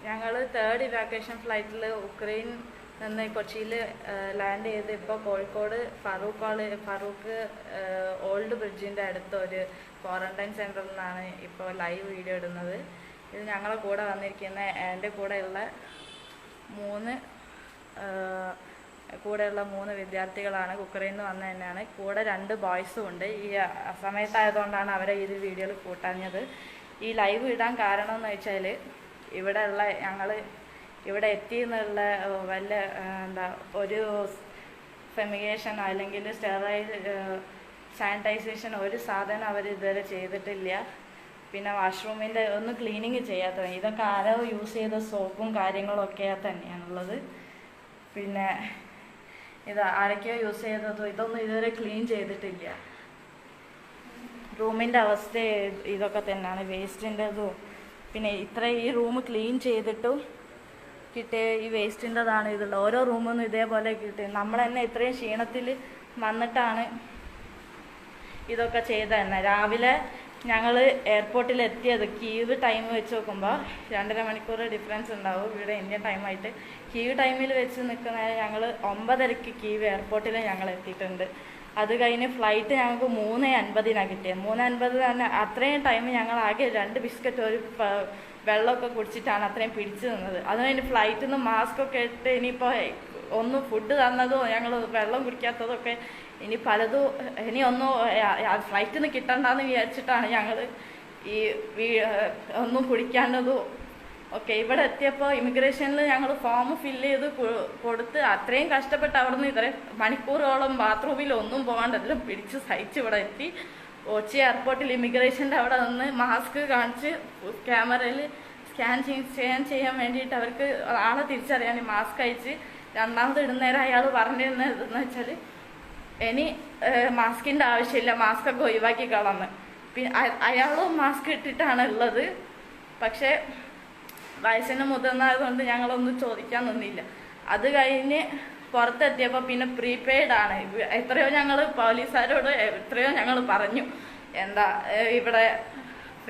ഞങ്ങൾ third evacuation ഫ്ലൈറ്റിൽ Ukraine നിന്ന് കൊച്ചിയിൽ ലാൻഡ് ചെയ്ത് ഇപ്പോൾ കോഴിക്കോട് ഫറൂഖ് ഓൾഡ് ബ്രിഡ്ജിൻ്റെ അടുത്ത ഒരു ക്വാറന്റൈൻ സെൻറ്ററിൽ നിന്നാണ് ഇപ്പോൾ ലൈവ് വീഡിയോ ഇടുന്നത്. ഇത് ഞങ്ങളെ കൂടെ വന്നിരിക്കുന്ന എൻ്റെ കൂടെയുള്ള മൂന്ന് വിദ്യാർത്ഥികളാണ്. ഉക്രൈനിൽ നിന്ന് വന്ന തന്നെയാണ്. കൂടെ 2 ബോയ്സും ഉണ്ട്. ഈ സമയത്തായതുകൊണ്ടാണ് അവരെ ഈ വീഡിയോയിൽ കൂട്ടാഞ്ഞത്. ഈ ലൈവ് ഇടാൻ കാരണം എന്ന് വെച്ചാൽ ഞങ്ങൾ ഇവിടെ എത്തിയെന്നുള്ള വല്ല ഒരു ഫെമിഗേഷൻ അല്ലെങ്കിൽ സാനിറ്റൈസേഷൻ ഒരു സാധനം അവർ ഇതുവരെ ചെയ്തിട്ടില്ല. പിന്നെ വാഷ്റൂമിൻ്റെ ഒന്നും ക്ലീനിങ് ചെയ്യാത്ത, ഇതൊക്കെ ആരോ യൂസ് ചെയ്ത സോപ്പും കാര്യങ്ങളൊക്കെ തന്നെയാണുള്ളത്. പിന്നെ ഇത് ആരൊക്കെയോ യൂസ് ചെയ്തതും ഇതൊന്നും ഇതുവരെ ക്ലീൻ ചെയ്തിട്ടില്ല. റൂമിൻ്റെ അവസ്ഥ ഇതൊക്കെ തന്നെയാണ്, വേസ്റ്റിൻ്റെതും. പിന്നെ ഈ റൂം ക്ലീൻ ചെയ്തിട്ടും കിട്ടിയ ഈ വേസ്റ്റിൻ്റെതാണ് ഇതുള്ളത്. ഓരോ റൂമൊന്നും ഇതേപോലെ കിട്ടി. നമ്മൾ തന്നെ ഇത്രയും ക്ഷീണത്തിൽ വന്നിട്ടാണ് ഇതൊക്കെ ചെയ്ത് തന്നെ. രാവിലെ ഞങ്ങൾ എയർപോർട്ടിൽ എത്തിയത് കീവ് ടൈം വെച്ച് നോക്കുമ്പോൾ 2.5 മണിക്കൂർ ഡിഫറൻസ് ഉണ്ടാവും ഇവിടെ ഇന്ത്യൻ ടൈമായിട്ട്. കീവ് ടൈമിൽ വെച്ച് നിൽക്കുന്ന ഞങ്ങൾ 9:30 കീവ് എയർപോർട്ടിൽ ഞങ്ങൾ എത്തിയിട്ടുണ്ട്. അത് കഴിഞ്ഞ് ഫ്ലൈറ്റ് ഞങ്ങൾക്ക് 3:50 കിട്ടിയത്. 3:50 തന്നെ അത്രയും ടൈം ഞങ്ങൾ ആകെ 2 ബിസ്ക്കറ്റ് ഒരു വെള്ളമൊക്കെ കുടിച്ചിട്ടാണ് അത്രയും പിടിച്ചു നിന്നത്. അത് കഴിഞ്ഞ് ഫ്ലൈറ്റിൽ നിന്ന് മാസ്കൊക്കെ ഇട്ട് ഇനിയിപ്പോൾ ഒന്ന് ഫുഡ് തന്നതോ ഞങ്ങൾ വെള്ളം കുടിക്കാത്തതൊക്കെ ഇനി പലതും ഒന്നും ഫ്ലൈറ്റിൽ നിന്ന് കിട്ടണ്ടെന്ന് വിചാരിച്ചിട്ടാണ് ഞങ്ങൾ ഈ ഒന്നും കുടിക്കാണ്ടതും ഒക്കെ. ഇവിടെ എത്തിയപ്പോൾ ഇമിഗ്രേഷനിൽ ഞങ്ങൾ ഫോം ഫില്ല് ചെയ്ത് കൊടുത്ത് അത്രയും കഷ്ടപ്പെട്ട് അവിടെ നിന്ന് ഇത്രയും മണിക്കൂറോളം ബാത്റൂമിൽ ഒന്നും പോകാണ്ടെല്ലാം പിടിച്ച് സഹിച്ച് ഇവിടെ എത്തി. കൊച്ചി എയർപോർട്ടിൽ ഇമിഗ്രേഷൻ്റെ അവിടെ നിന്ന് മാസ്ക് കാണിച്ച് ക്യാമറയിൽ സ്കാൻ ചെയ്യാൻ വേണ്ടിയിട്ട് അവർക്ക് ആളെ തിരിച്ചറിയാൻ മാസ്ക് അയച്ച് രണ്ടാമത് ഇടുന്നേരം അയാൾ പറഞ്ഞിരുന്നതെന്ന് വെച്ചാൽ ഇനി മാസ്കിൻ്റെ ആവശ്യമില്ല, മാസ്കൊക്കെ ഒഴിവാക്കി കളന്ന്. പിന്നെ അയാളും മാസ്ക് ഇട്ടിട്ടാണ് ഉള്ളത്. പക്ഷേ വയസ്സിന് മുതിർന്നതുകൊണ്ട് ഞങ്ങളൊന്നും ചോദിക്കാൻ നിന്നില്ല. അത് കഴിഞ്ഞ് പുറത്തെത്തിയപ്പോൾ പിന്നെ പ്രീപെയ്ഡ് ആണ്. എത്രയോ ഞങ്ങൾ പോലീസുകാരോട് ഞങ്ങൾ പറഞ്ഞു, ഇവിടെ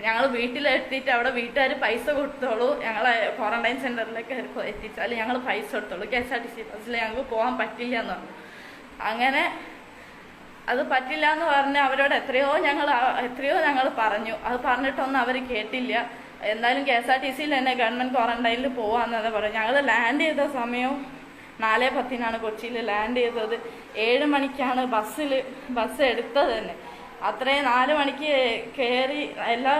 ഞങ്ങൾ വീട്ടിലെത്തിയിട്ട് അവിടെ വീട്ടുകാർ പൈസ കൊടുത്തോളൂ, ഞങ്ങളെ ക്വാറന്റൈൻ സെൻറ്ററിലേക്ക് എത്തിച്ചാൽ ഞങ്ങൾ പൈസ കൊടുത്തോളൂ, KSRTC ബസ്സിൽ ഞങ്ങൾക്ക് പോകാൻ പറ്റില്ല എന്ന് പറഞ്ഞു. അങ്ങനെ അത് പറ്റില്ല എന്ന് പറഞ്ഞ് അവരോട് എത്രയോ ഞങ്ങൾ പറഞ്ഞു. അത് പറഞ്ഞിട്ടൊന്നും അവർ കേട്ടില്ല. എന്തായാലും KSRTCയിൽ തന്നെ ഗവൺമെൻറ് ക്വാറന്റൈനിൽ പോകാമെന്നത് പറഞ്ഞു. ഞങ്ങൾ ലാൻഡ് ചെയ്ത സമയം 4:10 കൊച്ചിയിൽ ലാൻഡ് ചെയ്തത്. 7 മണിക്കാണ് ബസ് എടുത്തത് തന്നെ. അത്രയും 4 മണിക്ക് കയറി എല്ലാ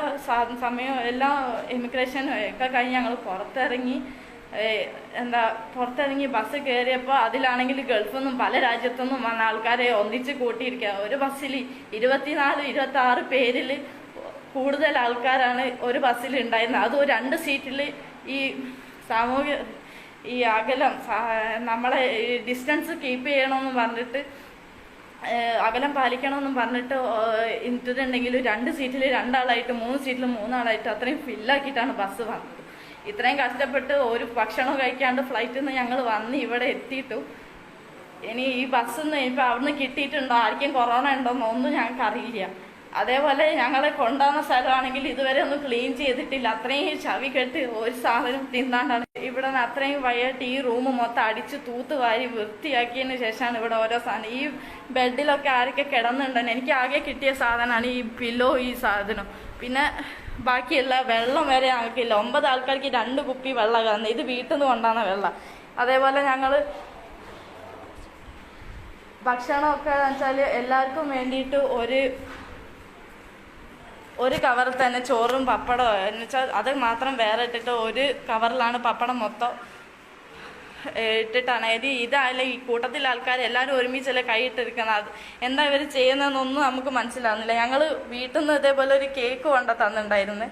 സമയവും എല്ലാ ഇമിഗ്രേഷനും ഒക്കെ കഴിഞ്ഞ് ഞങ്ങൾ പുറത്തിറങ്ങി ബസ് കയറിയപ്പോൾ അതിലാണെങ്കിൽ ഗൾഫിൽ നിന്നും പല രാജ്യത്തുനിന്നും വന്ന ആൾക്കാരെ ഒന്നിച്ച് കൂട്ടിയിരിക്കുക. ഒരു ബസ്സിൽ 24-26 പേരിൽ കൂടുതൽ ആൾക്കാരാണ് ഒരു ബസ്സിൽ ഉണ്ടായിരുന്നത്. അതും 2 സീറ്റിൽ ഈ അകലം നമ്മളെ ഡിസ്റ്റൻസ് കീപ്പ് ചെയ്യണമെന്ന് പറഞ്ഞിട്ട്, അകലം പാലിക്കണമെന്നും പറഞ്ഞിട്ട് ഇട്ടിട്ടുണ്ടെങ്കിൽ 2 സീറ്റിൽ 2 ആളായിട്ട് 3 സീറ്റിൽ 3 ആളായിട്ട് അത്രയും ഫില്ലാക്കിയിട്ടാണ് ബസ് വന്നത്. ഇത്രയും കഷ്ടപ്പെട്ട് ഒരു ഭക്ഷണം കഴിക്കാണ്ട് ഫ്ലൈറ്റിൽ നിന്ന് ഞങ്ങൾ വന്ന് ഇവിടെ എത്തിയിട്ടു ഇനി ഈ ബസ്സിൽ നിന്ന് ഇപ്പം അവിടുന്ന് കിട്ടിയിട്ടുണ്ടോ, ആർക്കും കൊറോണ ഉണ്ടോന്നോ ഒന്നും ഞങ്ങൾക്ക് അറിയില്ല. അതേപോലെ ഞങ്ങളെ കൊണ്ടുവന്ന സ്ഥലമാണെങ്കിൽ ഇതുവരെ ഒന്നും ക്ലീൻ ചെയ്തിട്ടില്ല. അത്രയും ചവി കെട്ട് ഒരു സാധനം തിന്നാണ്ടാണ് ഇവിടെ നിന്ന് അത്രയും വയ്യായിട്ട് ഈ റൂം മൊത്തം അടിച്ച് തൂത്തുവാരി വൃത്തിയാക്കിയതിന് ശേഷമാണ് ഇവിടെ ഓരോ സാധനം. ഈ ബെഡിലൊക്കെ ആരൊക്കെ കിടന്നുണ്ടെന്ന് എനിക്ക് ആകെ കിട്ടിയ സാധനമാണ് ഈ പില്ലോ, ഈ സാധനം. പിന്നെ ബാക്കിയുള്ള വെള്ളം വരെ ഞങ്ങൾക്കില്ല. 9 ആൾക്കാർക്ക് 2 കുപ്പി വെള്ളം കാണുന്നത്. ഇത് വീട്ടിൽ നിന്ന് കൊണ്ടുവന്ന വെള്ളം. അതേപോലെ ഞങ്ങൾ ഭക്ഷണമൊക്കെ വെച്ചാൽ എല്ലാവർക്കും വേണ്ടിയിട്ട് ഒരു കവറിൽ തന്നെ ചോറും പപ്പടവും എന്ന് വെച്ചാൽ അത് മാത്രം വേറെ ഇട്ടിട്ട് ഒരു കവറിലാണ് പപ്പടം മൊത്തം ഇട്ടിട്ടാണ്. ഇതല്ല ഈ കൂട്ടത്തിലെ ആൾക്കാർ എല്ലാവരും ഒരുമിച്ചല്ലേ കൈയിട്ടിരിക്കുന്നത്. അത് എന്താ ഇവർ ചെയ്യുന്നതെന്നൊന്നും നമുക്ക് മനസ്സിലാവുന്നില്ല. ഞങ്ങൾ വീട്ടിൽ നിന്ന് ഇതേപോലെ ഒരു കേക്ക് തന്നിട്ടുണ്ടായിരുന്നു.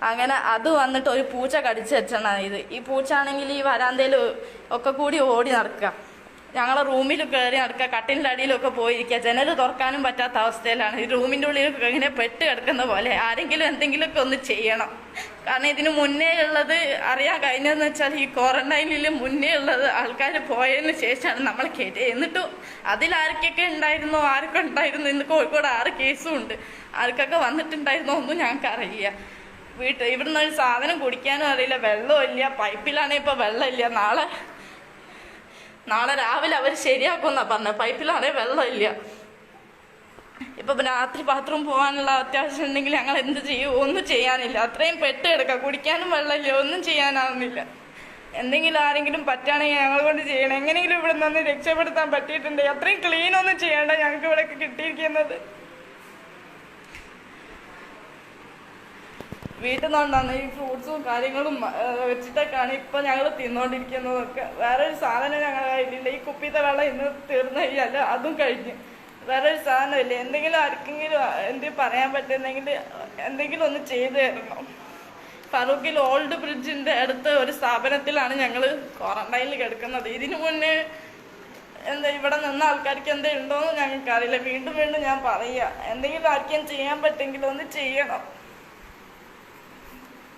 അങ്ങനെ അത് വന്നിട്ട് ഒരു പൂച്ച കടിച്ച് വെച്ചാണ് ഇത്. ഈ പൂച്ച ആണെങ്കിൽ ഈ വരാന്തയിൽ ഒക്കെ കൂടി ഓടി നടക്കുക, ഞങ്ങളെ റൂമിൽ കയറി നടക്കുക, കട്ടിലിൻ്റെ അടിയിലൊക്കെ പോയിരിക്കുക. ജനൽ തുറക്കാനും പറ്റാത്ത അവസ്ഥയിലാണ്. ഈ റൂമിൻ്റെ ഉള്ളിൽ ഇങ്ങനെ പെട്ട് കിടക്കുന്ന പോലെ. ആരെങ്കിലും എന്തെങ്കിലുമൊക്കെ ഒന്ന് ചെയ്യണം. കാരണം ഇതിന് മുന്നേ ഉള്ളത് അറിയാൻ കഴിഞ്ഞതെന്ന് വെച്ചാൽ ഈ ക്വാറന്റൈനിൽ മുന്നേ ഉള്ളത് ആൾക്കാർ പോയതിന് ശേഷമാണ് നമ്മൾ കേട്ടത്. എന്നിട്ടും അതിലാർക്കൊക്കെ ഉണ്ടായിരുന്നോ, ആർക്കൊക്കെ ഉണ്ടായിരുന്നു. ഇന്ന് കോഴിക്കോട് 6 കേസും ഉണ്ട്. ആർക്കൊക്കെ വന്നിട്ടുണ്ടായിരുന്നോ ഒന്നും ഞങ്ങൾക്ക് അറിയില്ല. ഇവിടുന്ന് ഒരു സാധനം കുടിക്കാനും അറിയില്ല, വെള്ളമില്ല, പൈപ്പിലാണെങ്കിൽ ഇപ്പോൾ വെള്ളമില്ല. നാളെ രാവിലെ അവർ ശരിയാക്കുമെന്നാ പറഞ്ഞത്. പൈപ്പിലാണെങ്കിൽ വെള്ളമില്ല. ഇപ്പം രാത്രി ബാത്റൂം പോകാനുള്ള അത്യാവശ്യം ഉണ്ടെങ്കിൽ ഞങ്ങൾ എന്ത് ചെയ്യും? ഒന്നും ചെയ്യാനില്ല. അത്രയും പെട്ട് കിടക്കാം. കുടിക്കാനും വെള്ളമില്ല, ഒന്നും ചെയ്യാനാവുന്നില്ല. എന്തെങ്കിലും ആരെങ്കിലും പറ്റുകയാണെങ്കിൽ ഞങ്ങൾ കൊണ്ട് ചെയ്യണം. എങ്ങനെയെങ്കിലും ഇവിടെ നിന്ന് രക്ഷപ്പെടുത്താൻ പറ്റിയിട്ടുണ്ട്. അത്രയും ക്ലീനൊന്നും ചെയ്യേണ്ട ഞങ്ങൾക്ക് ഇവിടെ കിട്ടിയിരിക്കുന്നത്. വീട്ടിൽ നിന്നുകൊണ്ടാണ് ഈ ഫ്രൂട്ട്സും കാര്യങ്ങളും വെച്ചിട്ടൊക്കെയാണ് ഇപ്പം ഞങ്ങൾ തിന്നുകൊണ്ടിരിക്കുന്നതൊക്കെ. വേറൊരു സാധനം ഞങ്ങളുടെ കയ്യിലില്ല. ഈ കുപ്പിത്തെ വെള്ളം ഇന്ന് തീർന്നു കഴിഞ്ഞാൽ അതും കഴിഞ്ഞ് വേറൊരു സാധനമില്ല. എന്തെങ്കിലും ആർക്കെങ്കിലും എന്തെങ്കിലും പറയാൻ പറ്റുന്നെങ്കിൽ എന്തെങ്കിലും ഒന്ന് ചെയ്തു തരണം. ഫറൂഖിൽ ഓൾഡ് ബ്രിഡ്ജിൻ്റെ അടുത്ത ഒരു സ്ഥാപനത്തിലാണ് ഞങ്ങൾ ക്വാറന്റൈനിൽ കിടക്കുന്നത്. ഇതിനു മുന്നേ ഇവിടെ നിന്ന ആൾക്കാർക്ക് എന്താ ഉണ്ടോയെന്ന് ഞങ്ങൾക്കറിയില്ല. വീണ്ടും ഞാൻ പറയുക, എന്തെങ്കിലും ആർക്കും ചെയ്യാൻ പറ്റുമെങ്കിൽ ഒന്ന് ചെയ്യണം.